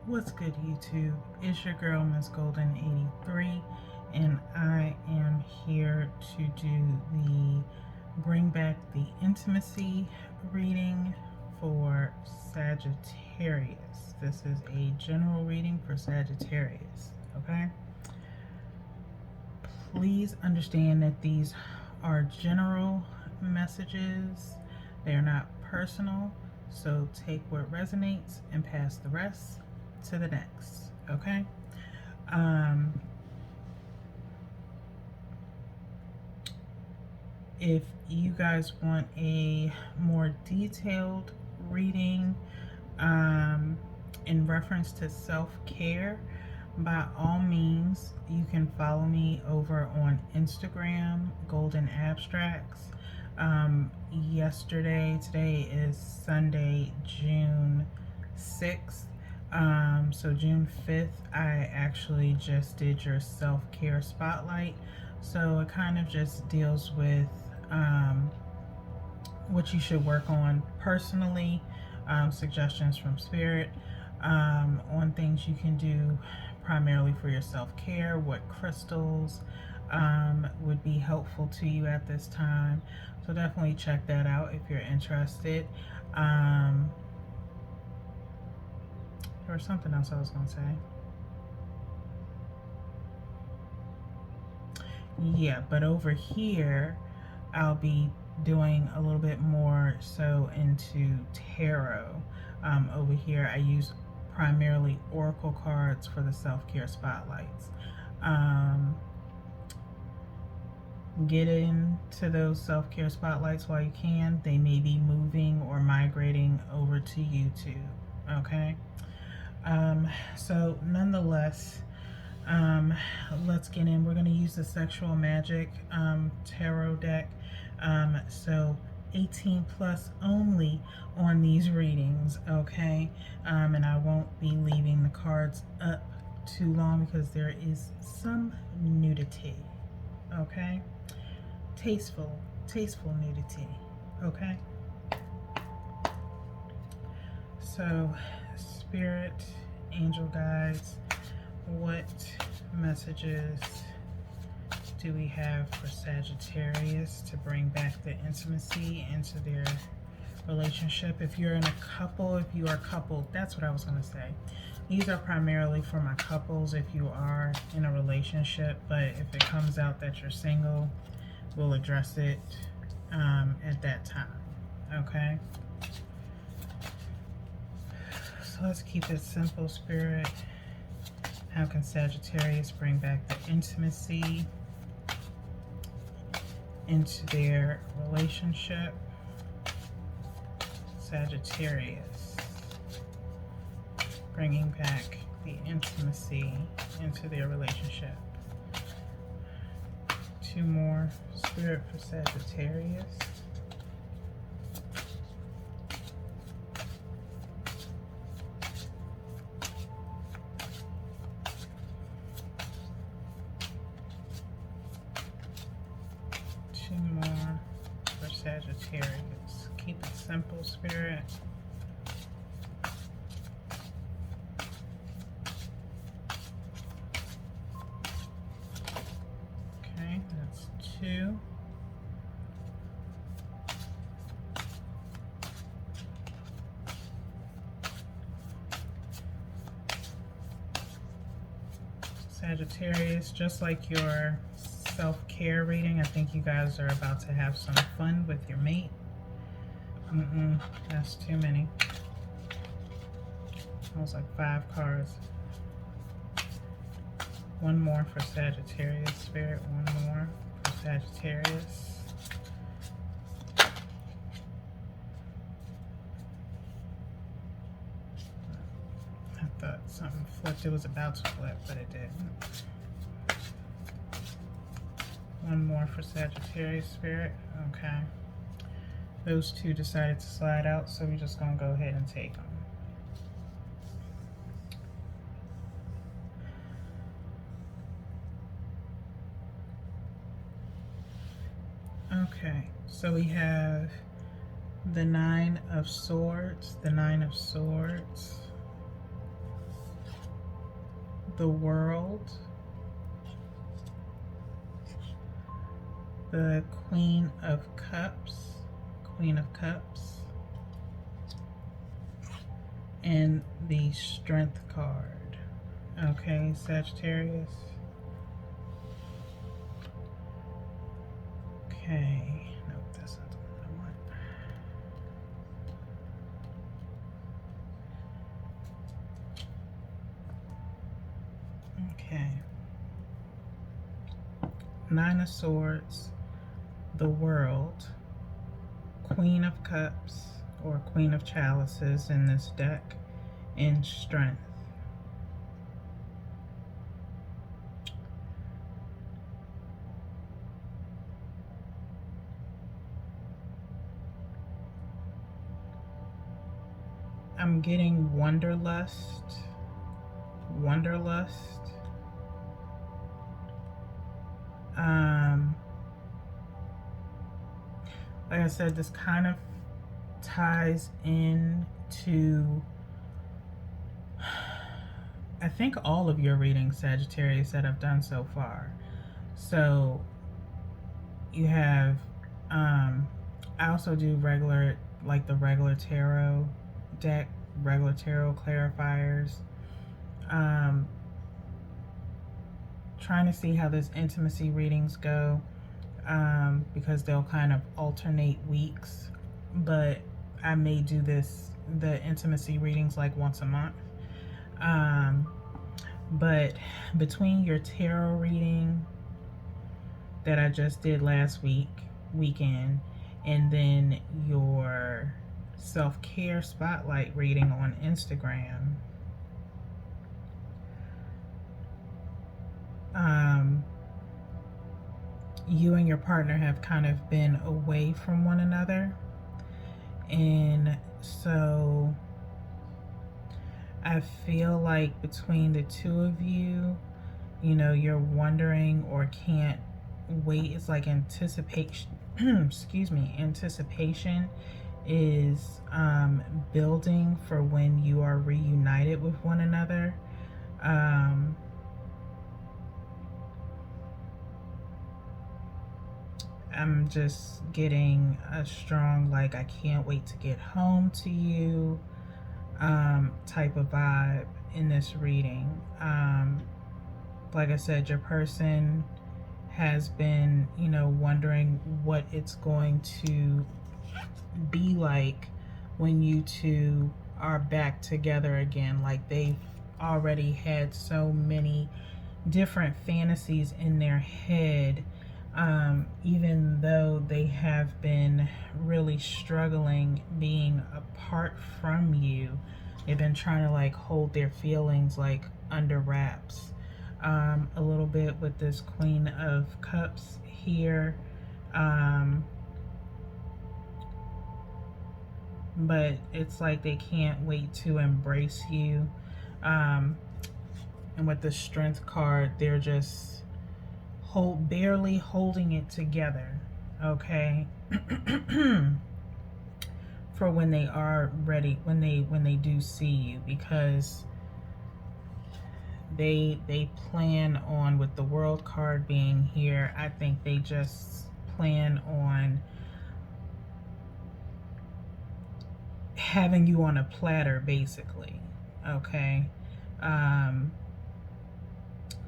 What's good, YouTube? It's your girl, Miss Golden 83, and I am here to do the Bring Back the Intimacy reading for Sagittarius. This is a general reading for Sagittarius, okay? Please understand that these are general messages. They are not personal, so take what resonates and pass the rest to the next, okay? If you guys want a more detailed reading in reference to self-care, by all means, you can follow me over on Instagram, Golden Abstracts. Today is Sunday, June 6th. So June 5th, I actually just did your self-care spotlight. So it kind of just deals with what you should work on personally, suggestions from Spirit, on things you can do primarily for your self-care, what crystals would be helpful to you at this time. So definitely check that out if you're interested. There was something else I was going to say. Yeah, but over here, I'll be doing a little bit more so into tarot. Over here, I use primarily oracle cards for the self-care spotlights. Get into those self-care spotlights while you can. They may be moving or migrating over to YouTube, okay? So nonetheless, let's get in. We're going to use the Sexual Magic tarot deck. So 18 plus only on these readings, okay? And I won't be leaving the cards up too long because there is some nudity, okay? Tasteful nudity, okay? So, Spirit, angel guides, what messages do we have for Sagittarius to bring back the intimacy into their relationship? If you're in a couple, if you are coupled, that's what I was going to say. These are primarily for my couples if you are in a relationship, but if it comes out that you're single, we'll address it at that time, okay? So let's keep it simple, Spirit. How can Sagittarius bring back the intimacy into their relationship? Sagittarius, bringing back the intimacy into their relationship. Two more, Spirit, for Sagittarius. Two more for Sagittarius. Keep it simple, Spirit. Okay, that's two. Sagittarius, just like your self-care reading, I think you guys are about to have some fun with your mate. That's too many. That was like 5 cards. One more for Sagittarius, Spirit. One more for Sagittarius. I thought something flipped. It was about to flip, but it didn't. One more for Sagittarius, Spirit. Okay. Those two decided to slide out, so we're just going to go ahead and take them. Okay, so we have the Nine of Swords, the World, the Queen of Cups, and the Strength card. Okay, Sagittarius. Okay, nope, that's not the one I want. Okay. Nine of Swords, the World, Queen of Cups or Queen of Chalices in this deck, and Strength. I'm getting Wanderlust. Like I said, this kind of ties into, I think, all of your readings, Sagittarius, that I've done so far. So you have, I also do regular, like the regular tarot deck, regular tarot clarifiers. Trying to see how this intimacy readings go, because they'll kind of alternate weeks, but I may do the intimacy readings like once a month. But between your tarot reading that I just did last weekend, and then your self-care spotlight reading on Instagram, you and your partner have kind of been away from one another, and so I feel like between the two of you, you're wondering or can't wait. It's like anticipation excuse me, anticipation is building for when you are reunited with one another. I'm just getting a strong, like, I can't wait to get home to you type of vibe in this reading. Like I said, your person has been, wondering what it's going to be like when you two are back together again. Like, they've already had so many different fantasies in their head. Even though they have been really struggling being apart from you, they've been trying to like hold their feelings like under wraps. A little bit with this Queen of Cups here. But it's like they can't wait to embrace you. And with the Strength card, they're just barely holding it together, okay? For when they are ready, when they do see you, because they plan on, with the World card being here, I think they just plan on having you on a platter, basically, okay?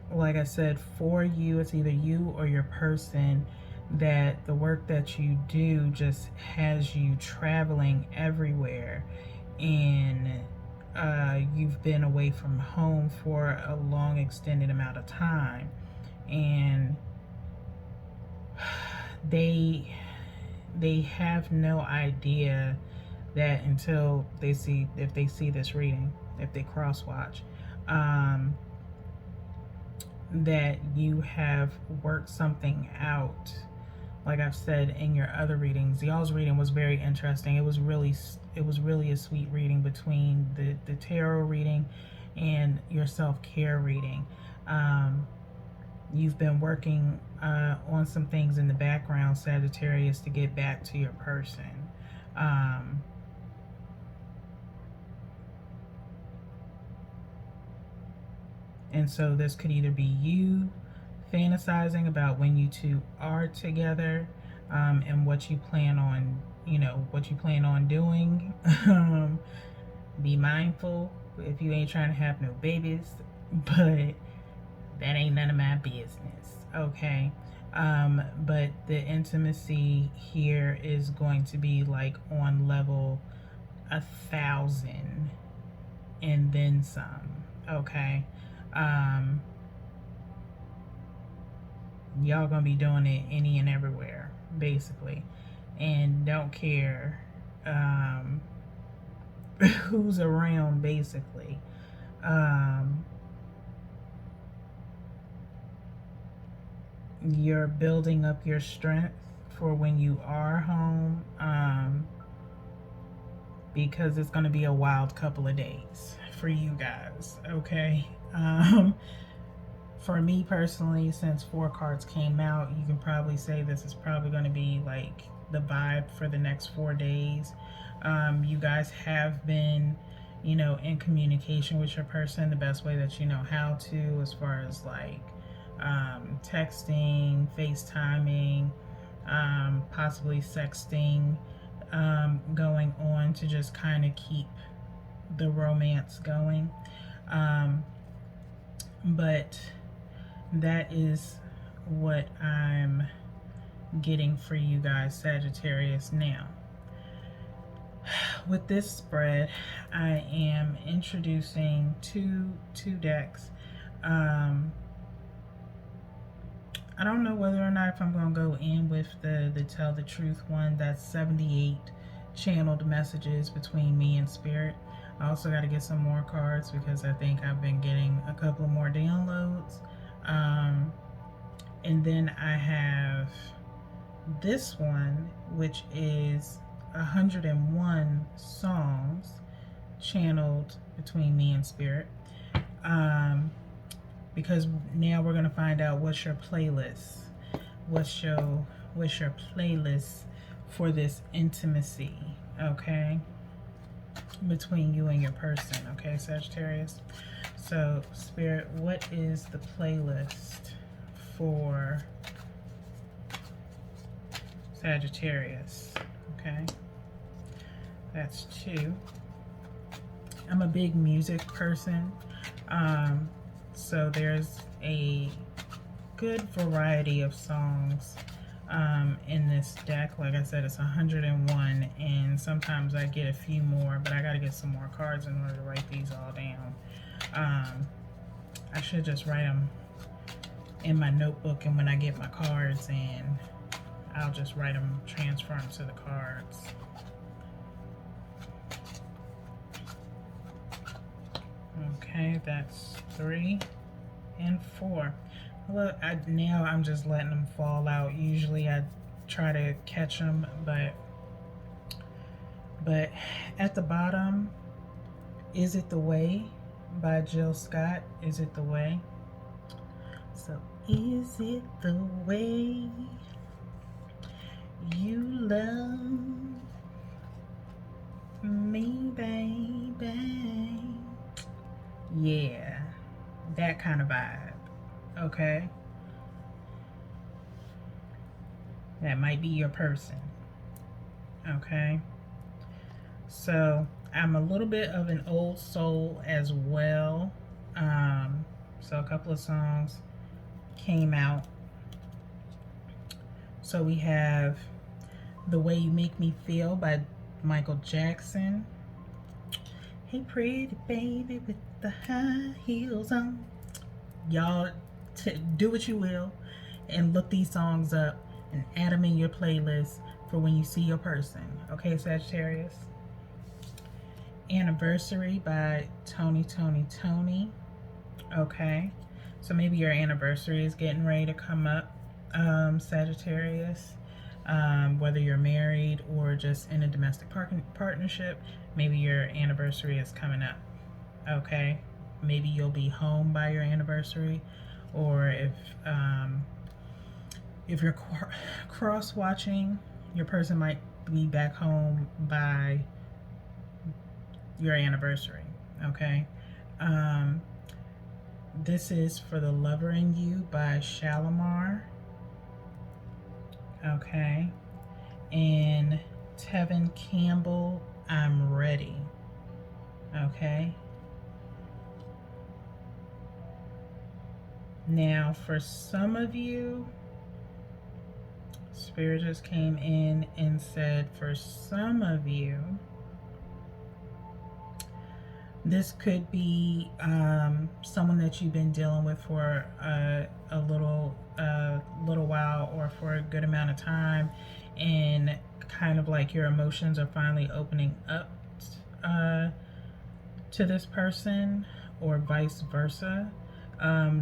Like I said, for you, it's either you or your person that the work that you do just has you traveling everywhere, and you've been away from home for a long extended amount of time, and they have no idea that until they see, if they see this reading, if they cross watch, that you have worked something out. Like I've said in your other readings, y'all's reading was very interesting. It was really a sweet reading between the tarot reading and your self-care reading. You've been working on some things in the background, Sagittarius, to get back to your person. And so this could either be you fantasizing about when you two are together, and what you plan on, what you plan on doing. Be mindful if you ain't trying to have no babies, but that ain't none of my business, okay? But the intimacy here is going to be like on level 1,000 and then some, okay? Y'all gonna be doing it any and everywhere, basically, and don't care who's around, basically. You're building up your strength for when you are home, because it's going to be a wild couple of days for you guys, okay? For me personally, since 4 cards came out, you can probably say this is probably going to be like the vibe for the next 4 days. You guys have been, in communication with your person the best way that you know how to, as far as like texting, FaceTiming, possibly sexting, going on to just kind of keep the romance going. But that is what I'm getting for you guys, Sagittarius. Now, with this spread, I am introducing two decks. I don't know whether or not if I'm going to go in with the Tell the Truth one. That's 78 channeled messages between me and Spirit. I also got to get some more cards because I think I've been getting a couple of more downloads. And then I have this one, which is 101 songs channeled between me and Spirit. Because now we're gonna find out what's your playlist. What's your playlist for this intimacy, okay? Between you and your person, okay, Sagittarius? So, Spirit, what is the playlist for Sagittarius? Okay, that's 2. I'm a big music person, so there's a good variety of songs in this deck. Like I said, it's 101, and sometimes I get a few more, but I got to get some more cards in order to write these all down. I should just write them in my notebook, and when I get my cards in, I'll just write them, transfer them to the cards. Okay, that's 3 and 4. Look, now I'm just letting them fall out. Usually I try to catch them, but at the bottom, Is It the Way by Jill Scott. Is it the way? So, is it the way you love me, baby? Yeah, that kind of vibe, okay? That might be your person, okay? So, I'm a little bit of an old soul as well. So a couple of songs came out. So we have The Way You Make Me Feel by Michael Jackson. Hey pretty baby with the high heels on. Y'all do what you will and look these songs up and add them in your playlist for when you see your person. Okay, Sagittarius? Anniversary by Tony. Okay, so maybe your anniversary is getting ready to come up, Sagittarius. Whether you're married or just in a domestic partnership, maybe your anniversary is coming up. Okay, maybe you'll be home by your anniversary, or if you're cross watching, your person might be back home by your anniversary. Okay, This is For the Lover in You by Shalimar. Okay. And Tevin Campbell, I'm Ready. Okay. Now, for some of you, Spirit just came in and said, for some of you, this could be someone that you've been dealing with for a little while, or for a good amount of time, and kind of like your emotions are finally opening up to this person, or vice versa.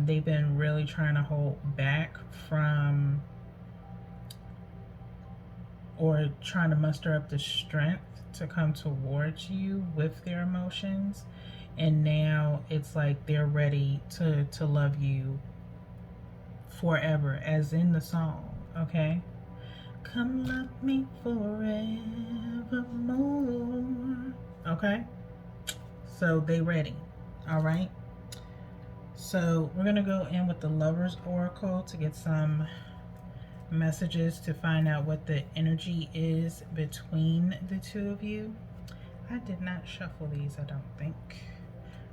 They've been really trying to hold back from, or trying to muster up the strength to come towards you with their emotions, and now it's like they're ready to love you forever, as in the song. Okay, come love me forevermore. Okay, so they ready. All right, so we're gonna go in with the Lover's Oracle to get some messages to find out what the energy is between the two of you. I did not shuffle these, I don't think.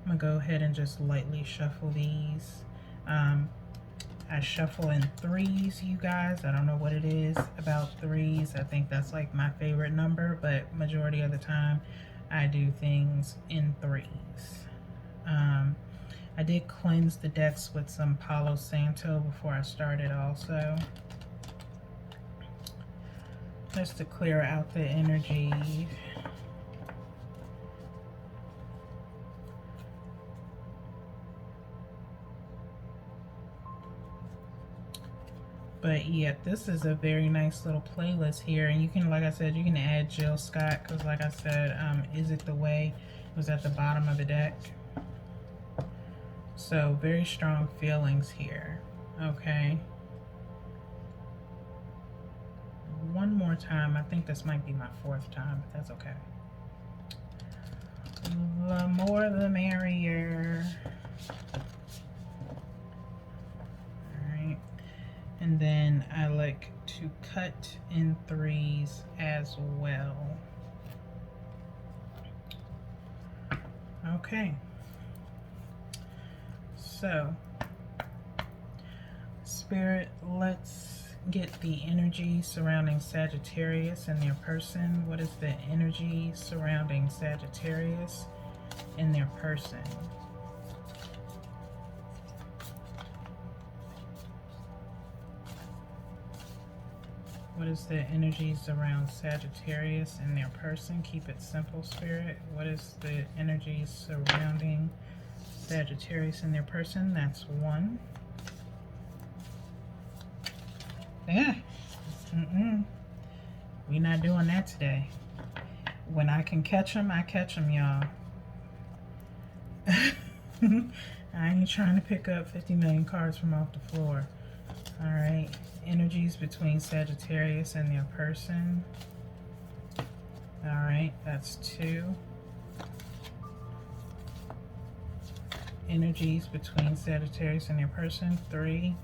I'm gonna go ahead and just lightly shuffle these. I shuffle in threes, you guys. I don't know what it is about threes. I think that's like my favorite number, but majority of the time I do things in threes. I did cleanse the decks with some Palo Santo before I started also, just to clear out the energy. But yeah, this is a very nice little playlist here, and you can, like I said, you can add Jill Scott, because like I said, Is It the Way was at the bottom of the deck. So very strong feelings here. Okay, one more time. I think this might be my fourth time, but that's okay. The more the merrier. Alright, and then I like to cut in threes as well. Okay, so Spirit, let's get the energy surrounding Sagittarius and their person. What is the energy surrounding Sagittarius and their person? What is the energies around Sagittarius and their person? Keep it simple, Spirit. What is the energies surrounding Sagittarius and their person? That's one. Yeah. We're not doing that today. When I can catch them, I catch them, y'all. I ain't trying to pick up 50 million cards from off the floor. All right. Energies between Sagittarius and their person. All right, that's two. Energies between Sagittarius and their person, three.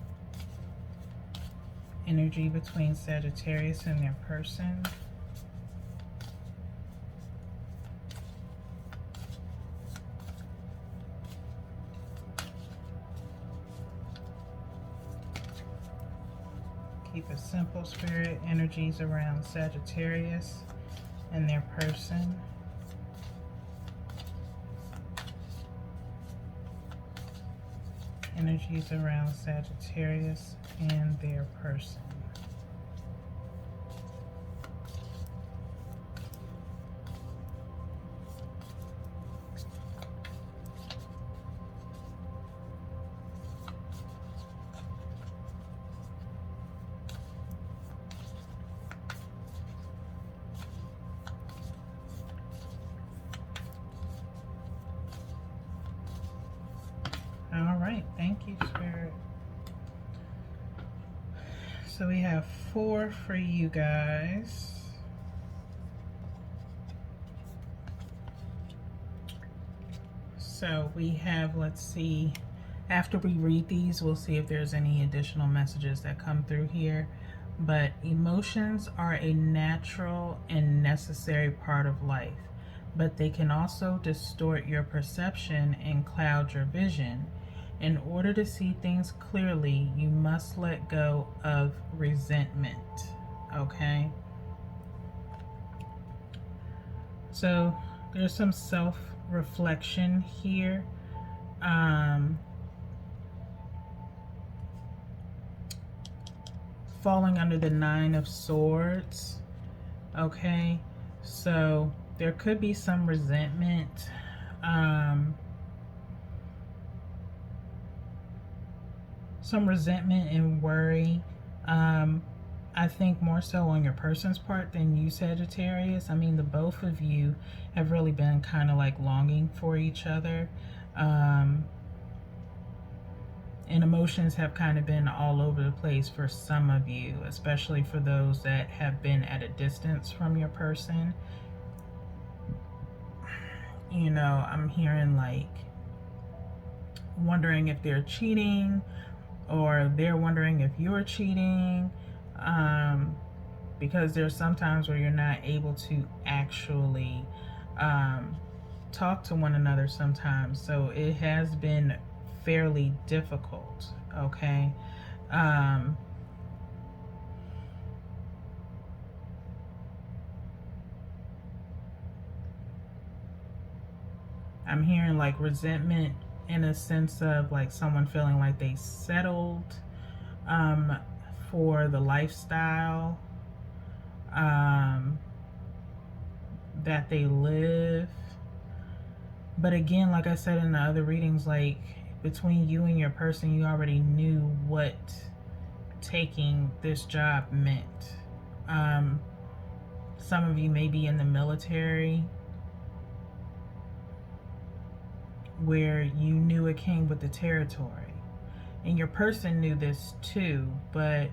Energy between Sagittarius and their person. Keep it simple, Spirit. Energies around Sagittarius and their person. Energies around Sagittarius and their person. All right, thank you, Spirit. So we have 4 for you guys. So we have, let's see, After we read these, we'll see if there's any additional messages that come through here. But emotions are a natural and necessary part of life, but they can also distort your perception and cloud your vision. In order to see things clearly, you must let go of resentment. Okay? So there's some self-reflection here. Falling under the 9 of Swords. Okay, so there could be some resentment. Some resentment and worry. I think more so on your person's part than you, Sagittarius. I mean, the both of you have really been kind of like longing for each other. And emotions have kind of been all over the place for some of you, especially for those that have been at a distance from your person. You know, I'm hearing like wondering if they're cheating, or they're wondering if you're cheating, because there's sometimes where you're not able to actually talk to one another sometimes. So it has been fairly difficult. Okay. I'm hearing like resentment in a sense of like someone feeling like they settled for the lifestyle that they live. But again, like I said in the other readings, like between you and your person, you already knew what taking this job meant. Some of you may be in the military, where you knew it came with the territory. And your person knew this too, but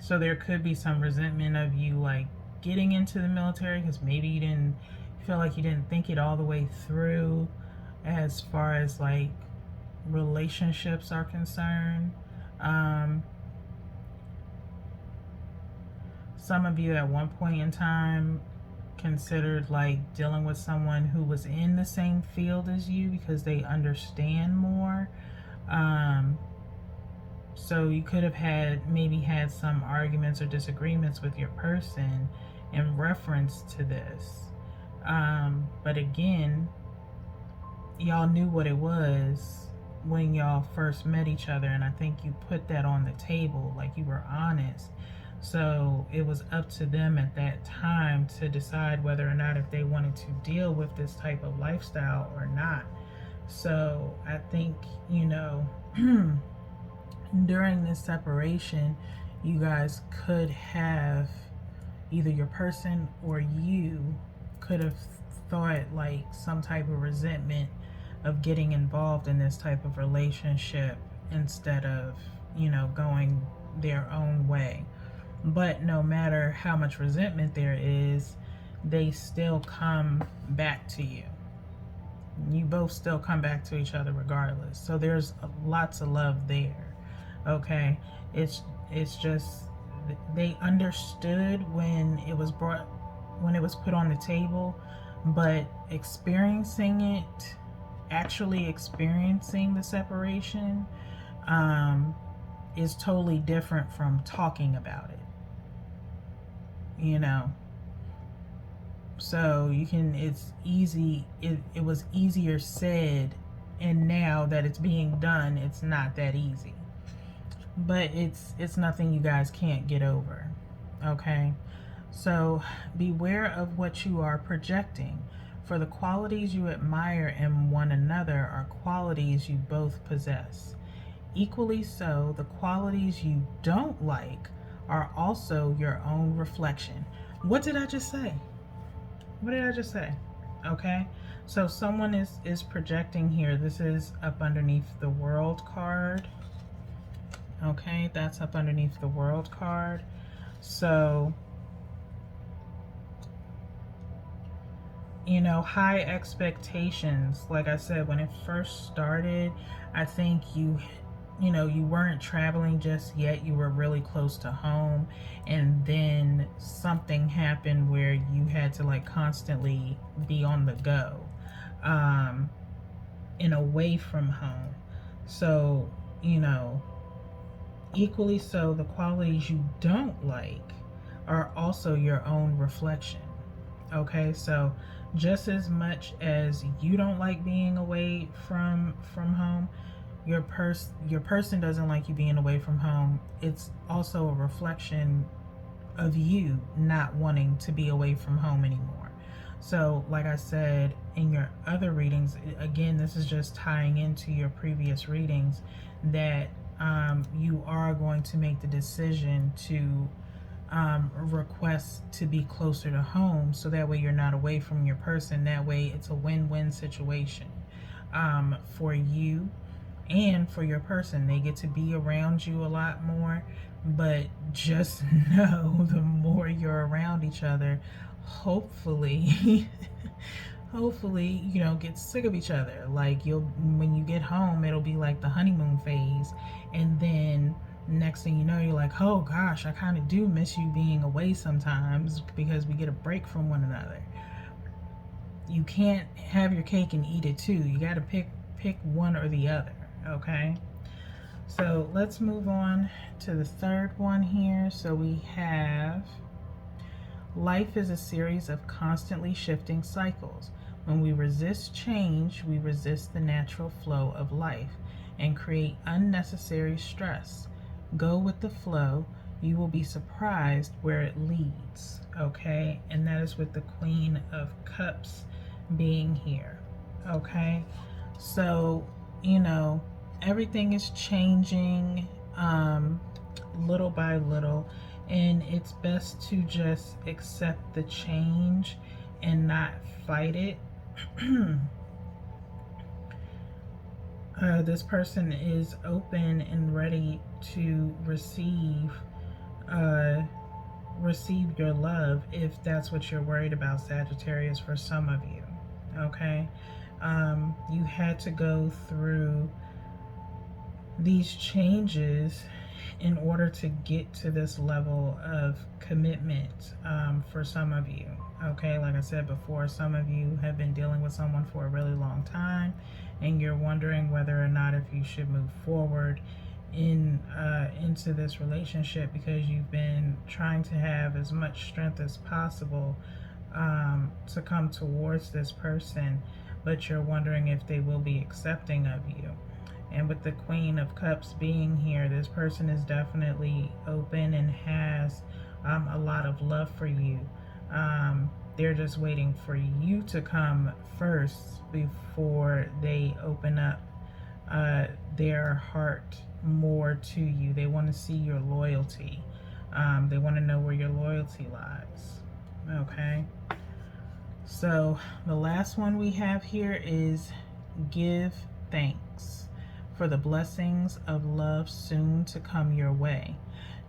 so there could be some resentment of you like getting into the military because maybe you didn't feel like you didn't think it all the way through as far as like relationships are concerned. Some of you at one point in time considered like dealing with someone who was in the same field as you because they understand more. So you could have maybe had some arguments or disagreements with your person in reference to this. But again, y'all knew what it was when y'all first met each other, and I think you put that on the table, like you were honest. So it was up to them at that time to decide whether or not if they wanted to deal with this type of lifestyle or not. So I think, you know, during this separation, you guys could have, either your person or you could have thought like some type of resentment of getting involved in this type of relationship instead of, you know, going their own way. But no matter how much resentment there is, they still come back to you. You both still come back to each other regardless. So there's lots of love there. Okay, it's just they understood when it was put on the table, but experiencing it, actually experiencing the separation, is totally different from talking about it. You know, so you can, it's easy, it was easier said, and now that it's being done, it's not that easy. But it's nothing you guys can't get over. Okay, so beware of what you are projecting, for the qualities you admire in one another are qualities you both possess. Equally so, the qualities you don't like are also your own reflection. What did I just say? What did I just say? Okay, so someone is projecting here. This is up underneath the World card. Okay, that's up underneath the World card. So high expectations. Like I said, when it first started, I think you weren't traveling just yet. You were really close to home, and then something happened where you had to like constantly be on the go, and away from home. So, equally so, the qualities you don't like are also your own reflection. Okay, so just as much as you don't like being away from home, your person doesn't like you being away from home. It's also a reflection of you not wanting to be away from home anymore. So, like I said in your other readings, again, this is just tying into your previous readings, that you are going to make the decision to request to be closer to home, so that way you're not away from your person. That way it's a win-win situation for you and for your person. They get to be around you a lot more, but just know the more you're around each other, hopefully hopefully you don't get sick of each other. Like, when you get home, it'll be like the honeymoon phase, and then next thing you know, you're like, oh gosh, I kind of do miss you being away sometimes, because we get a break from one another. You can't have your cake and eat it too. You got to pick one or the other. Okay, so let's move on to the third one here. So we have, life is a series of constantly shifting cycles. When we resist change, we resist the natural flow of life and create unnecessary stress. Go with the flow. You will be surprised where it leads. Okay, and that is with the Queen of Cups being here. Okay, so everything is changing little by little, and it's best to just accept the change and not fight it. This person is open and ready to receive your love, if that's what you're worried about, Sagittarius, for some of you. Okay, you had to go through these changes in order to get to this level of commitment, for some of you. Okay, like I said before, some of you have been dealing with someone for a really long time, and you're wondering whether or not if you should move forward into this relationship, because you've been trying to have as much strength as possible to come towards this person, but you're wondering if they will be accepting of you. And with the Queen of Cups being here, this person is definitely open and has a lot of love for you. They're just waiting for you to come first before they open up their heart more to you. They want to see your loyalty. They want to know where your loyalty lies. Okay. So the last one we have here is give thanks for the blessings of love soon to come your way.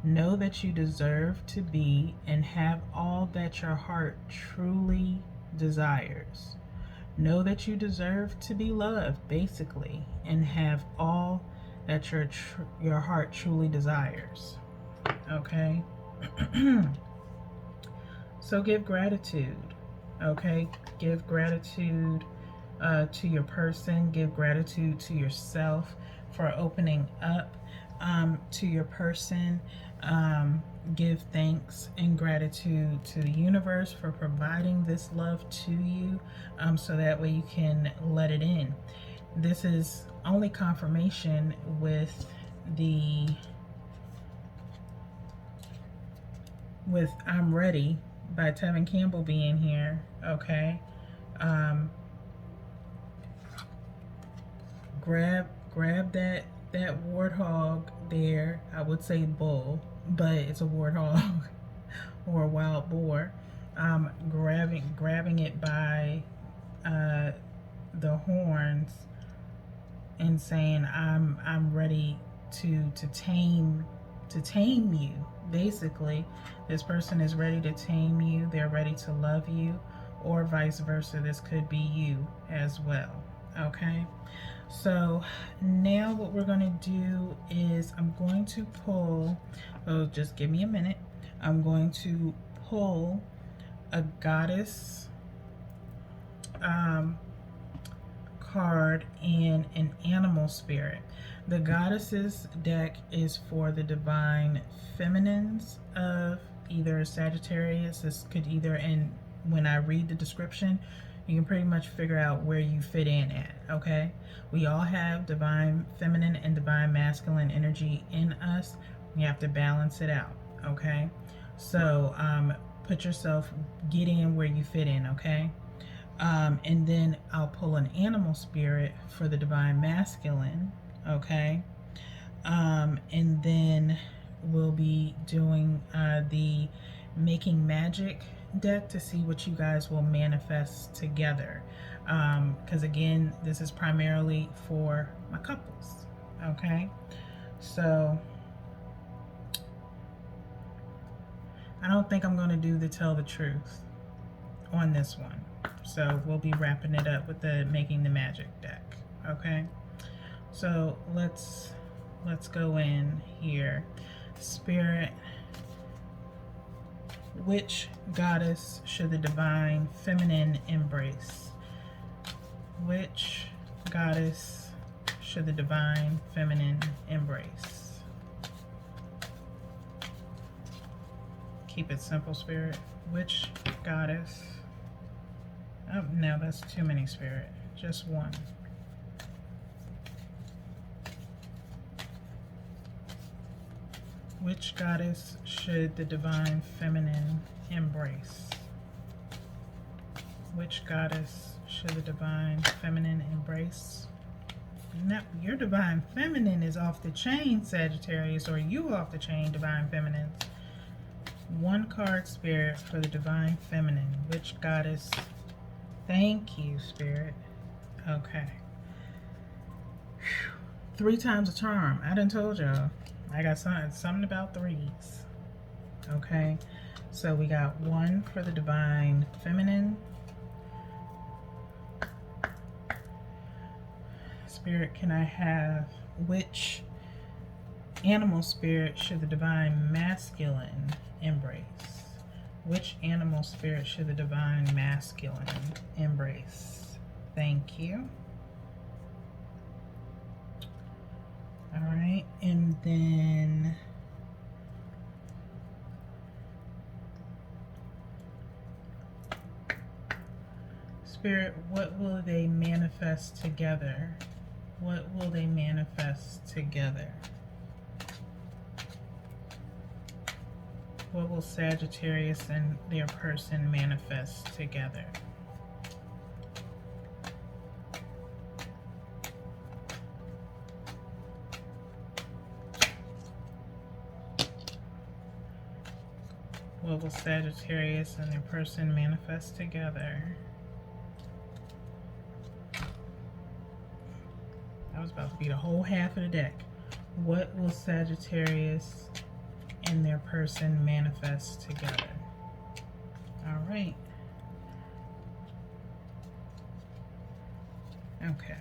Know that you deserve to be and have all that your heart truly desires. Know that you deserve to be loved, basically, and have all that your heart truly desires. Okay? So give gratitude. Okay? Give gratitude to your person. Give gratitude to yourself for opening up to your person. Give thanks and gratitude to the universe for providing this love to you, so that way you can let it in. This is only confirmation with I'm Ready by Tevin Campbell being here. Okay, grab that warthog there. I would say bull, but it's a warthog or a wild boar. Grabbing it by the horns and saying, I'm ready to tame you. Basically, this person is ready to tame you. They're ready to love you or vice versa. This could be you as well. Okay, so now what we're going to do is I'm going to pull, oh, just give me a minute. I'm going to pull a goddess card and an animal spirit. The goddesses deck is for the divine feminines of either Sagittarius. This could either, and when I read the description, you can pretty much figure out where you fit in at. Okay, we all have divine feminine and divine masculine energy in us. You have to balance it out. Okay, so put yourself, get in where you fit in. Okay, and then I'll pull an animal spirit for the divine masculine. Okay, and then we'll be doing the making magic deck to see what you guys will manifest together, because again, this is primarily for my couples. Okay, so I don't think I'm going to do the tell the truth on this one, so we'll be wrapping it up with the making the magic deck. Okay, so let's go in here. Spirit, which goddess should the divine feminine embrace? Which goddess should the divine feminine embrace? Keep it simple, Spirit. Which goddess? Oh, no, that's too many, Spirit. Just one. Which goddess should the divine feminine embrace? Which goddess should the divine feminine embrace? Now, your divine feminine is off the chain, Sagittarius, or you off the chain, divine feminines. One card, Spirit, for the divine feminine. Which goddess? Thank you, Spirit. Okay. Whew. 3 times a charm. I done told y'all. I got something about threes. Okay, so we got one for the divine feminine. Spirit, can I have which animal spirit should the divine masculine embrace? Which animal spirit should the divine masculine embrace? Thank you. All right, and then Spirit, what will they manifest together? What will they manifest together? What will Sagittarius and their person manifest together? What will Sagittarius and their person manifest together? That was about to be the whole half of the deck. What will Sagittarius and their person manifest together? All right. Okay.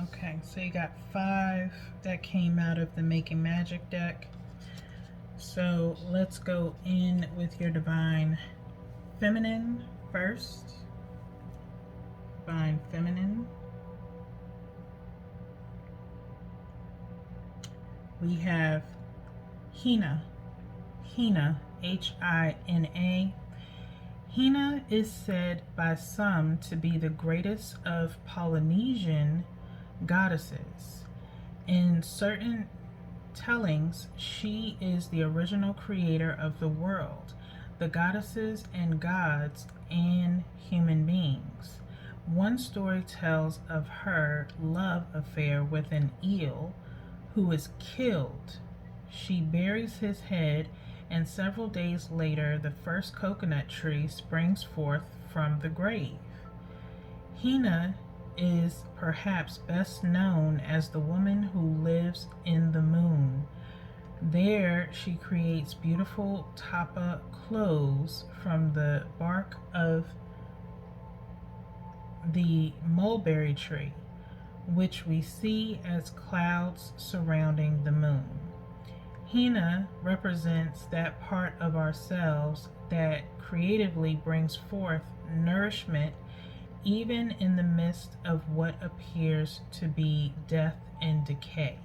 Okay, so you got 5 that came out of the Making Magic deck. So let's go in with your divine feminine first. Divine feminine. We have Hina. Hina, H-I-N-A. Hina is said by some to be the greatest of Polynesian goddesses. In certain tellings, she is the original creator of the world, the goddesses and gods, and human beings. One story tells of her love affair with an eel who is killed. She buries his head, and several days later, the first coconut tree springs forth from the grave. Hina is perhaps best known as the woman who lives in the moon. There, she creates beautiful tapa clothes from the bark of the mulberry tree, which we see as clouds surrounding the moon. Hina represents that part of ourselves that creatively brings forth nourishment even in the midst of what appears to be death and decay.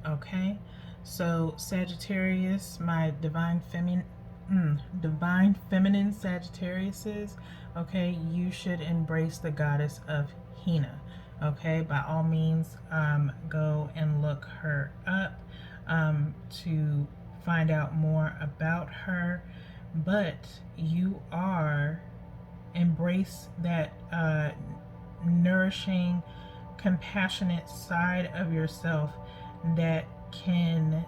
Okay, so Sagittarius, my divine feminine Sagittariuses, okay, you should embrace the goddess of Hina. Okay, by all means, go and look her up to find out more about her. But you are embrace that nourishing, compassionate side of yourself that can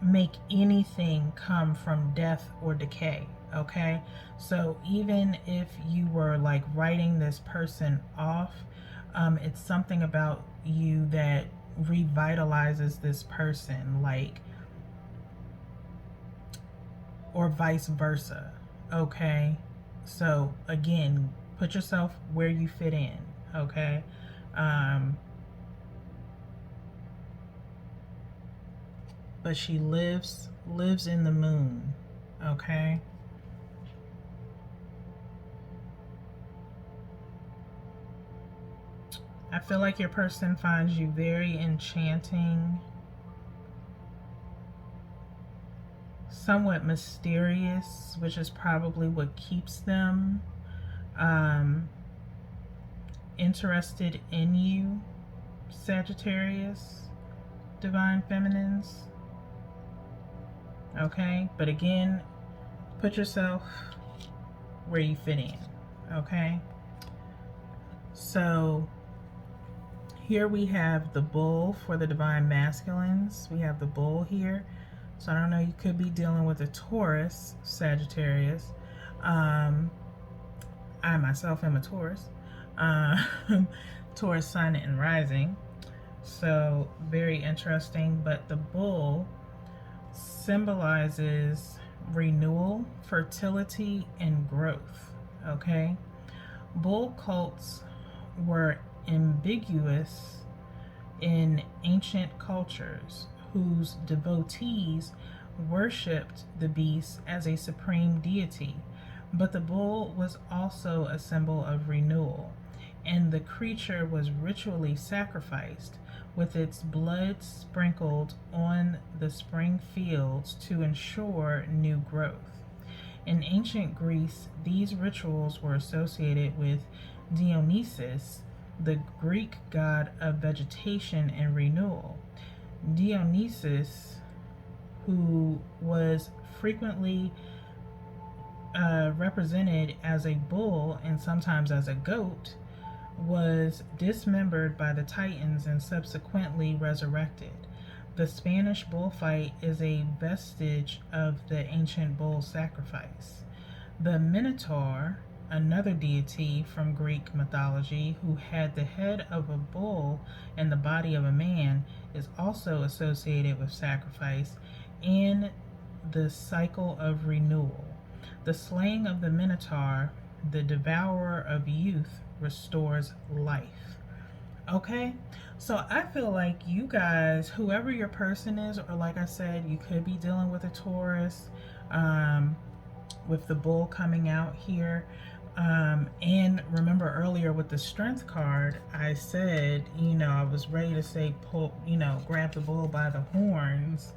make anything come from death or decay. Okay, so even if you were like writing this person off, it's something about you that revitalizes this person, like, or vice versa. Okay, so again, put yourself where you fit in. Okay, but she lives in the moon. Okay, I feel like your person finds you very enchanting, somewhat mysterious, which is probably what keeps them interested in you, Sagittarius, divine feminines. Okay, but again, put yourself where you fit in. Okay, so here we have the bull for the divine masculines. We have the bull here. So I don't know, you could be dealing with a Taurus, Sagittarius. I myself am a Taurus. Taurus sun and rising. So very interesting. But the bull symbolizes renewal, fertility, and growth. Okay? Bull cults were ambiguous in ancient cultures, whose devotees worshipped the beast as a supreme deity. But the bull was also a symbol of renewal, and the creature was ritually sacrificed, with its blood sprinkled on the spring fields to ensure new growth. In ancient Greece, these rituals were associated with Dionysus, the Greek god of vegetation and renewal. Dionysus, who was frequently represented as a bull and sometimes as a goat, was dismembered by the Titans and subsequently resurrected. The Spanish bullfight is a vestige of the ancient bull sacrifice. The Minotaur, another deity from Greek mythology who had the head of a bull and the body of a man, is also associated with sacrifice and the cycle of renewal. The slaying of the Minotaur, the devourer of youth, restores life. Okay, so I feel like you guys, whoever your person is, or like I said, you could be dealing with a Taurus, with the bull coming out here. And remember earlier with the strength card, I said, I was ready to say, pull, grab the bull by the horns.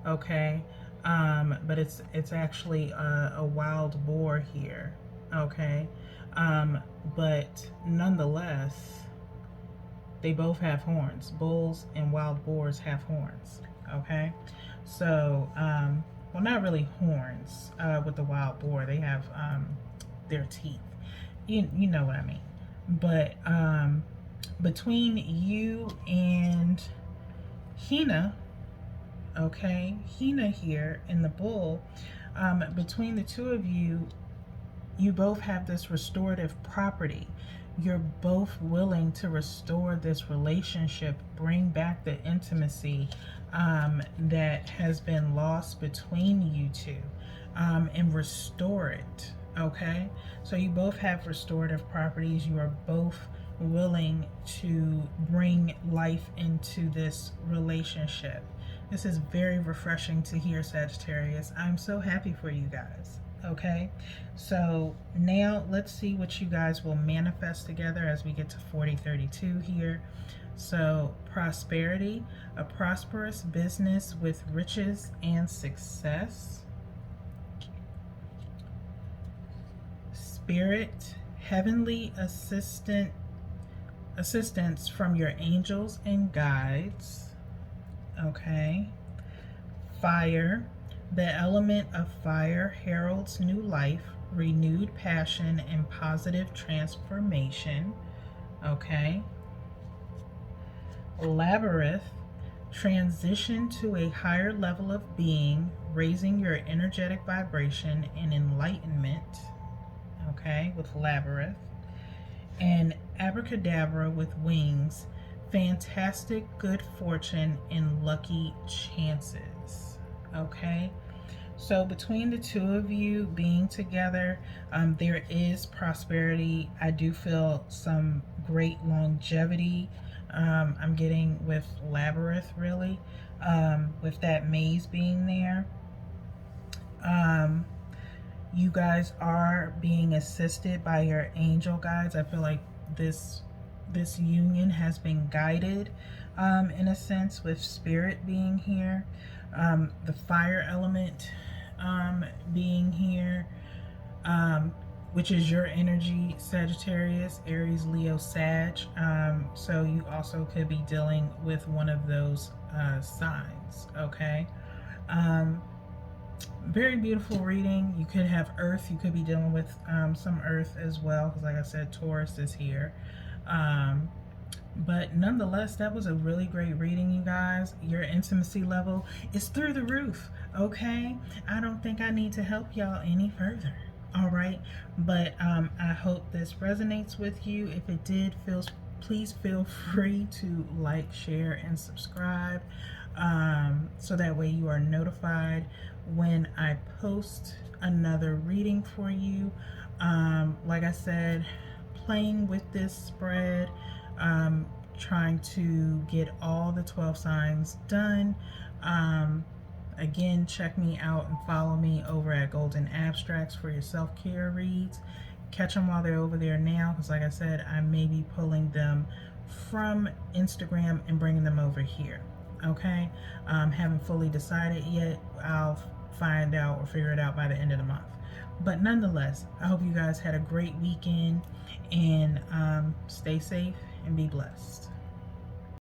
Okay, but it's actually a wild boar here. Okay, but nonetheless, they both have horns. Bulls and wild boars have horns. Okay, so well, not really horns. With the wild boar, they have their teeth. You know what I mean. But between you and Hina, okay, Hina here and the bull, between the two of you, you both have this restorative property. You're both willing to restore this relationship, bring back the intimacy that has been lost between you two, and restore it. Okay, so you both have restorative properties. You are both willing to bring life into this relationship. This is very refreshing to hear, Sagittarius. I'm so happy for you guys. Okay, so now let's see what you guys will manifest together as we get to 4032 here. So prosperity, a prosperous business with riches and success. Spirit, heavenly assistance from your angels and guides. Okay. Fire, the element of fire heralds new life, renewed passion, and positive transformation. Okay. Labyrinth, transition to a higher level of being, raising your energetic vibration and enlightenment. Okay, with Labyrinth. And Abracadabra with wings, fantastic good fortune and lucky chances. Okay, so between the two of you being together, there is prosperity. I do feel some great longevity. I'm getting with Labyrinth, really, with that maze being there. You guys are being assisted by your angel guides. I feel like this union has been guided in a sense, with spirit being here, the fire element being here, which is your energy, Sagittarius, Aries, Leo, Sag. So you also could be dealing with one of those signs. Okay. Very beautiful reading. You could have earth. You could be dealing with some earth as well, because like I said, Taurus is here. But nonetheless, that was a really great reading, you guys. Your intimacy level is through the roof. Okay, I don't think I need to help y'all any further. All right, but I hope this resonates with you. If it did, please feel free to like, share, and subscribe, so that way you are notified when I post another reading for you. Like I said, playing with this spread, trying to get all the 12 signs done. Again, check me out and follow me over at Golden Abstracts for your self-care reads. Catch them while they're over there now, because like I said, I may be pulling them from Instagram and bringing them over here. Okay, haven't fully decided yet. I'll find out or figure it out by the end of the month. But nonetheless, I hope you guys had a great weekend, and stay safe and be blessed.